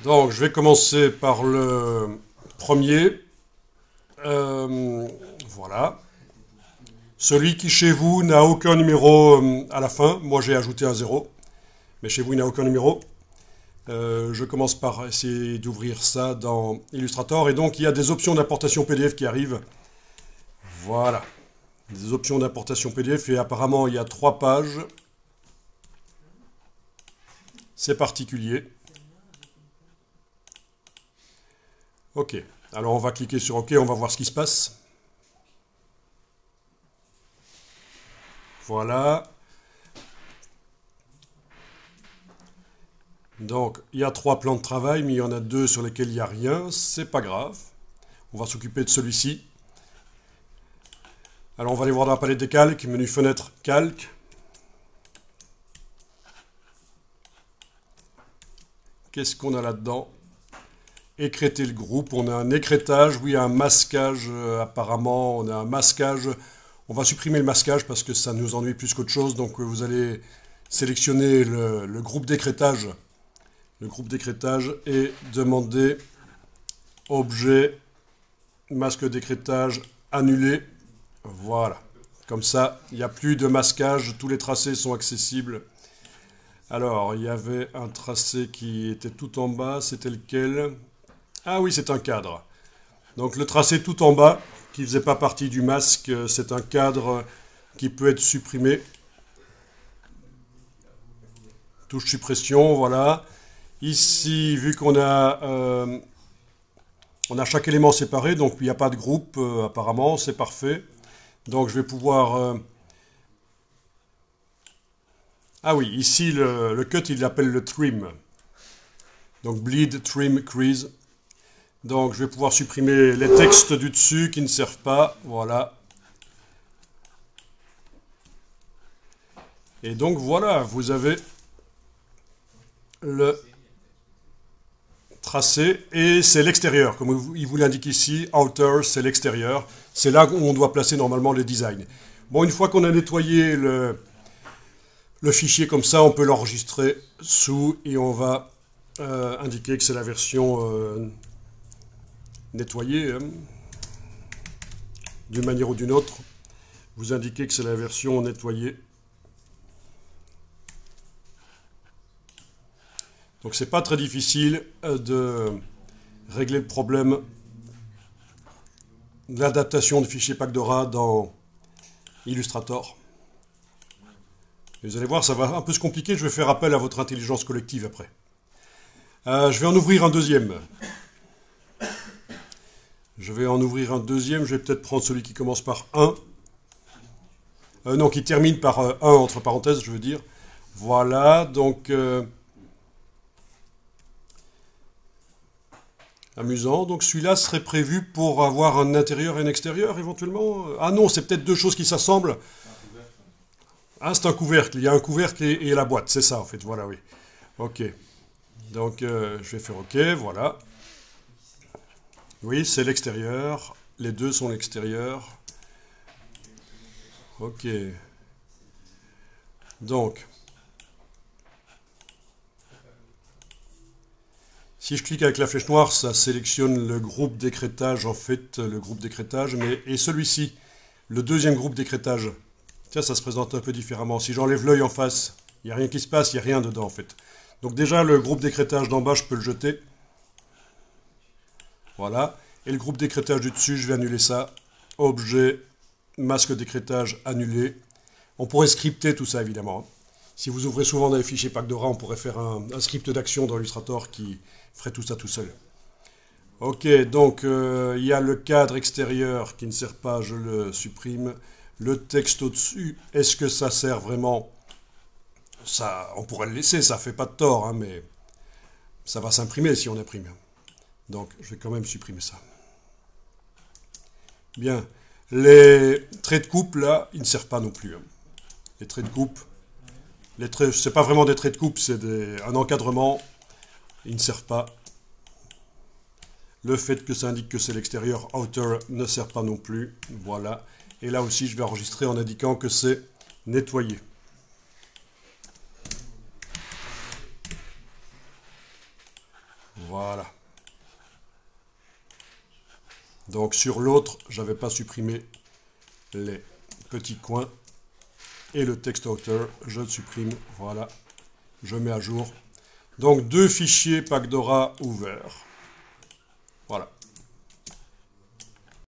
Donc, je vais commencer par le premier. Voilà. Celui qui chez vous n'a aucun numéro à la fin. Moi, j'ai ajouté un zéro. Mais chez vous, il n'a aucun numéro. Je commence par essayer d'ouvrir ça dans Illustrator. Et donc, il y a des options d'importation PDF qui arrivent. Voilà. Des options d'importation PDF. Et apparemment, il y a 3 pages. C'est particulier. Ok. Alors, on va cliquer sur OK. On va voir ce qui se passe. Voilà. Donc, il y a 3 plans de travail, mais il y en a 2 sur lesquels il n'y a rien. C'est pas grave. On va s'occuper de celui-ci. Alors, on va aller voir dans la palette des calques, menu fenêtre, calque. Qu'est-ce qu'on a là-dedans? Écréter le groupe. On a un écrétage, oui, un masquage. Apparemment, on a un masquage. On va supprimer le masquage parce que ça nous ennuie plus qu'autre chose. Donc, vous allez sélectionner le groupe d'écrétage. Le groupe d'écrétage et demander objet, masque d'écrétage annulé. Voilà. Comme ça, il n'y a plus de masquage. Tous les tracés sont accessibles. Alors, il y avait un tracé qui était tout en bas. C'était lequel? Ah oui, c'est un cadre. Donc le tracé tout en bas, qui ne faisait pas partie du masque, c'est un cadre qui peut être supprimé. Touche suppression, voilà. Ici, vu qu'on a chaque élément séparé, donc il n'y a pas de groupe, apparemment, c'est parfait. Donc je vais pouvoir... Ah oui, ici, le cut, il l'appelle le trim. Donc bleed, trim, crease. Donc je vais pouvoir supprimer les textes du dessus qui ne servent pas. Voilà. Et donc voilà, vous avez le tracé et c'est l'extérieur. Comme il vous l'indique ici, outer, c'est l'extérieur. C'est là où on doit placer normalement les designs. Bon, une fois qu'on a nettoyé le fichier comme ça, on peut l'enregistrer sous et on va indiquer que c'est la version nettoyée, hein, d'une manière ou d'une autre. Vous indiquez que c'est la version nettoyée. Donc c'est pas très difficile de régler le problème de l'adaptation de fichiers Pacdora dans Illustrator. Et vous allez voir, ça va un peu se compliquer, je vais faire appel à votre intelligence collective après. Je vais en ouvrir un deuxième. Je vais peut-être prendre celui qui commence par 1. Non, qui termine par 1 entre parenthèses, je veux dire. Voilà, donc... amusant. Donc celui-là serait prévu pour avoir un intérieur et un extérieur éventuellement. Ah non, c'est peut-être 2 choses qui s'assemblent. Ah, c'est un couvercle. Il y a un couvercle et la boîte. C'est ça en fait. Voilà, oui. Ok. Donc je vais faire OK. Voilà. Oui, c'est l'extérieur. Les 2 sont l'extérieur. Ok. Donc, si je clique avec la flèche noire, ça sélectionne le groupe d'écrétage, en fait, le groupe d'écrétage, et celui-ci, le deuxième groupe d'écrétage, tiens, ça se présente un peu différemment. Si j'enlève l'œil en face, il n'y a rien qui se passe, il n'y a rien dedans, en fait. Donc déjà, le groupe d'écrétage d'en bas, je peux le jeter. Voilà. Et le groupe d'écrétage du dessus, je vais annuler ça. Objet, masque d'écrétage annulé. On pourrait scripter tout ça, évidemment. Si vous ouvrez souvent dans les fichiers Pacdora, on pourrait faire un script d'action dans Illustrator qui ferait tout ça tout seul. Ok, donc il y a le cadre extérieur qui ne sert pas, je le supprime. Le texte au-dessus, est-ce que ça sert vraiment? Ça, on pourrait le laisser, ça fait pas de tort, hein, mais ça va s'imprimer si on imprime. Donc je vais quand même supprimer ça. Bien, les traits de coupe, là, ils ne servent pas non plus, hein. Les traits de coupe, c'est pas vraiment des traits de coupe, c'est un encadrement. Ils ne servent pas. Le fait que ça indique que c'est l'extérieur, outer, ne sert pas non plus. Voilà. Et là aussi, je vais enregistrer en indiquant que c'est nettoyé. Voilà. Donc sur l'autre, j'avais pas supprimé les petits coins. Et le texte auteur, je le supprime. Voilà. Je mets à jour. Donc 2 fichiers Pacdora ouverts. Voilà.